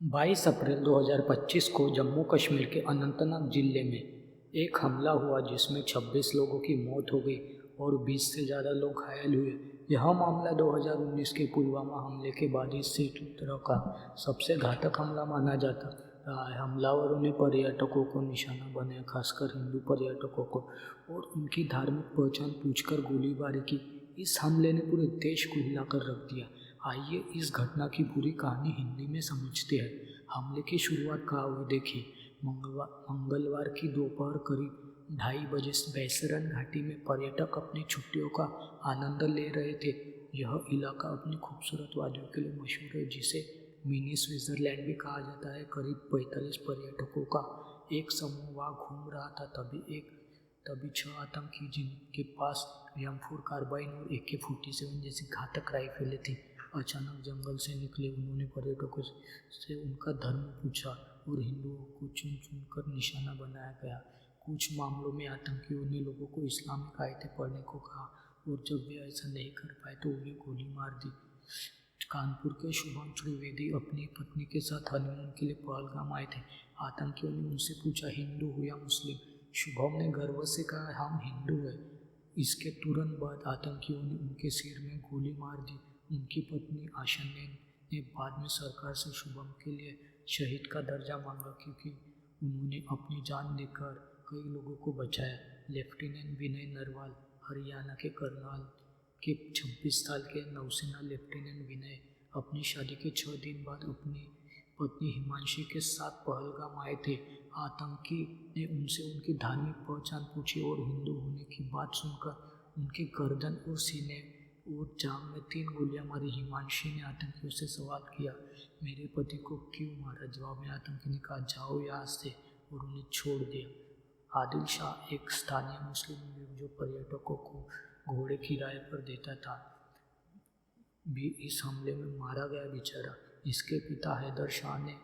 22 अप्रैल 2025 को जम्मू कश्मीर के अनंतनाग जिले में एक हमला हुआ जिसमें 26 लोगों की मौत हो गई और 20 से ज़्यादा लोग घायल हुए। यह मामला 2019 के पुलवामा हमले के बाद इसी तरह का सबसे घातक हमला माना जाता रहा है। हमलावरों ने पर्यटकों को निशाना बनाया, खासकर हिंदू पर्यटकों को, और उनकी धार्मिक पहचान पूछकर गोलीबारी की। इस हमले ने पूरे देश को हिलाकर रख दिया। आइए इस घटना की पूरी कहानी हिंदी में समझते हैं। हमले की शुरुआत कहाँ हुई देखिए। मंगलवार की दोपहर करीब 2:30 बजे बैसरन घाटी में पर्यटक अपनी छुट्टियों का आनंद ले रहे थे। यह इलाका अपनी खूबसूरत वादियों के लिए मशहूर है, जिसे मिनी स्विट्जरलैंड भी कहा जाता है। करीब 45 पर्यटकों का एक समूह वहाँ घूम रहा था। तभी 6 आतंकी, जिनके पास M4 कार्बाइन और AK-47 जैसी घातक राइफलें थी, अचानक जंगल से निकले। उन्होंने पर्यटकों से उनका धर्म पूछा और हिंदुओं को चुन चुन कर निशाना बनाया गया। कुछ मामलों में आतंकियों ने लोगों को इस्लामिक आयतें पढ़ने को कहा और जब वे ऐसा नहीं कर पाए तो उन्हें गोली मार दी। कानपुर के शुभम त्रिवेदी अपनी पत्नी के साथ हनीमून के लिए पहलगाम आए थे। आतंकियों ने उनसे पूछा, हिंदू हो या मुस्लिम? शुभम ने गर्व से कहा, हम हिंदू हैं। इसके तुरंत बाद आतंकियों ने उनके सिर में गोली मार दी। उनकी पत्नी आशा ने बाद में सरकार से शुभम के लिए शहीद का दर्जा मांगा, क्योंकि उन्होंने अपनी जान देकर कई लोगों को बचाया। लेफ्टिनेंट विनय नरवाल, हरियाणा के करनाल के 26 साल के नौसेना लेफ्टिनेंट विनय अपनी शादी के 6 दिन बाद अपनी पत्नी हिमांशी के साथ पहलगाम आए थे। आतंकी ने उनसे उनकी धार्मिक पहचान पूछी और हिंदू होने की बात सुनकर उनकी गर्दन और सीने और जांघ में 3 गोलियां मारी। हिमांशी ने आतंकियों से सवाल किया, मेरे पति को क्यों मारा? जवाब में आतंकी ने कहा, जाओ यहाँ से, और उन्हें छोड़ दिया। आदिल शाह, एक स्थानीय मुस्लिम युवक जो पर्यटकों को घोड़े किराए पर देता था, भी इस हमले में मारा गया बेचारा। इसके पिता हैदर शाह ने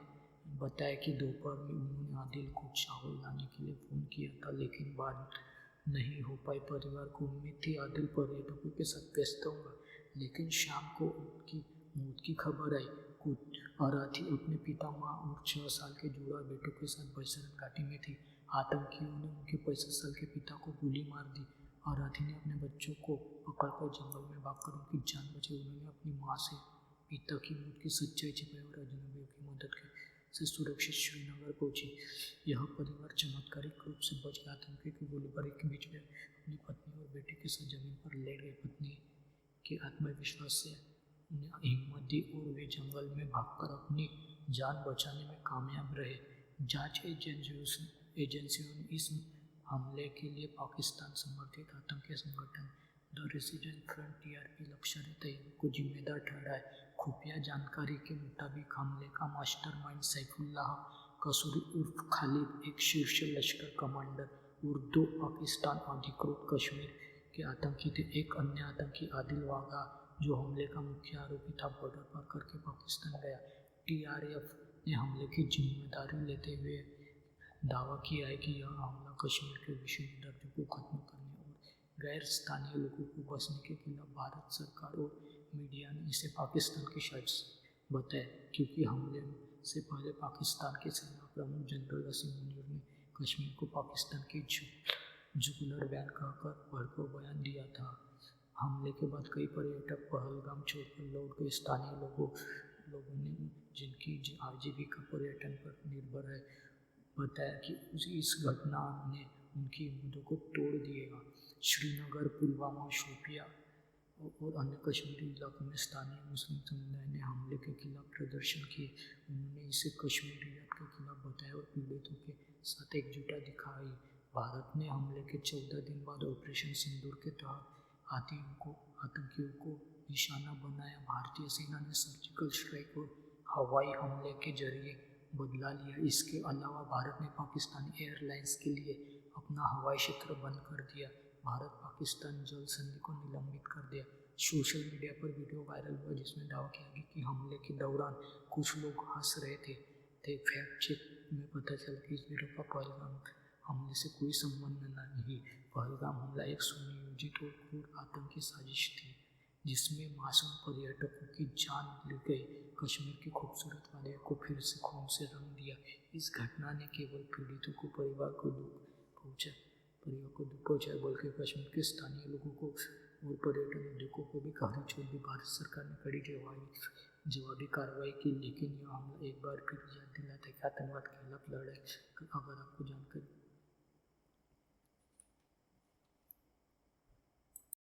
बताया कि दोपहर में उन्होंने आदिल को चावल लाने के लिए फ़ोन किया था, लेकिन बात नहीं हो पाई। परिवार को उम्मीद थी आदिल पर्यटकों के साथ व्यस्त होगा, लेकिन शाम को उनकी मौत की खबर आई। कुछ अराथी अपने पिता, माँ और 6 साल के जुड़वा बेटों के साथ बैसरन घाटी में थे। आतंकियों ने उनके 65 साल के पिता को गोली मार दी। अराथी ने अपने बच्चों को पकड़कर जंगल में भागकर उनकी जान बचाई। उन्होंने अपनी माँ से पिता की मौत की सच्चाई छिपाई और अजनबियों की मदद से सुरक्षित श्रीनगर पहुंची। यह परिवार चमत्कारिक रूप से बच गया। आतंकियों की गोलीबारी के बीच में अपनी पत्नी और बेटे के साथ जमीन पर लेट गए। पत्नी के आत्मविश्वास से उन्हें हिम्मत दी और वे जंगल में भागकर अपनी जान बचाने में कामयाब रहे। जांच एजेंसियों ने इस हमले के लिए पाकिस्तान समर्थित आतंकी संगठन the Resistance Front TRP Lashkar-e-Taiba को जिम्मेदार ठहराया। खुफिया जानकारी के मुताबिक हमले का मास्टरमाइंड सैफुल्लाह कसूरी उर्फ खालिद, एक शीर्ष लश्कर कमांडर, और 2 पाकिस्तान अधिकृत कश्मीर के आतंकी थे। एक अन्य आतंकी आदिल वाघा, जो हमले का मुख्य आरोपी था, बॉर्डर पार करके पाकिस्तान गया। TRF ने हमले की जिम्मेदारी लेते हुए दावा किया है कि यह हमला कश्मीर के विशेष दर्जे को खत्म करने और गैर स्थानीय लोगों को बसने के खिलाफ भारत सरकार और मीडिया ने इसे पाकिस्तान की साजिश बताया, क्योंकि हमले से पहले पाकिस्तान के सेना प्रमुख जनरल असीम मुनीर ने कश्मीर को पाकिस्तान की जुगुलर बयान कहकर भड़काऊ बयान दिया था। हमले के बाद कई पर्यटक पहलगाम छोड़कर लौट गए। स्थानीय लोगों ने, जिनकी आजीविका पर्यटन पर निर्भर है, बताया कि इस घटना ने उनकी उम्मीदों को तोड़ दिएगा। श्रीनगर, पुलवामा, शोपियां और अन्य कश्मीरी इलाकों में स्थानीय मुस्लिम समुदाय ने हमले के खिलाफ प्रदर्शन किए। उन्होंने इसे कश्मीरियत के खिलाफ बताया और पीड़ितों के साथ एकजुटता दिखाई। भारत ने हमले के 14 दिन बाद ऑपरेशन सिंदूर के तहत आतंकियों को निशाना बनाया। भारतीय सेना ने सर्जिकल स्ट्राइक और हवाई हमले के जरिए बदला लिया। इसके अलावा भारत ने पाकिस्तानी एयरलाइंस के लिए अपना हवाई क्षेत्र बंद कर दिया। भारत पाकिस्तान जल संधि को निलंबित कर दिया। सोशल मीडिया पर वीडियो वायरल हुआ जिसमें दावा किया गया कि हमले के दौरान कुछ लोग हंस रहे थे। फैक्ट चेक में पता चला कि इस वीडियो का पहलगाम हमले से कोई संबंध नहीं। पहलगाम हमला एक सुनियोजित और क्रूर आतंकी साजिश थी, जिसमें मासूम पर्यटकों की जान ली गई। कश्मीर की खूबसूरत वादियों को फिर से खून से रंग दिया। इस घटना ने केवल पीड़ितों को परिवार को दुख पहुंचाया, बल्कि कश्मीर के स्थानीय लोगों को और पर्यटन उद्योगों को भी गहरी चोट दी। भारत सरकार ने कड़ी जवाबी कार्रवाई की, लेकिन यह हमला एक बार फिर याद दिलाता है कि आतंकवाद के खिलाफ लड़ाई। अगर आपको जानकारी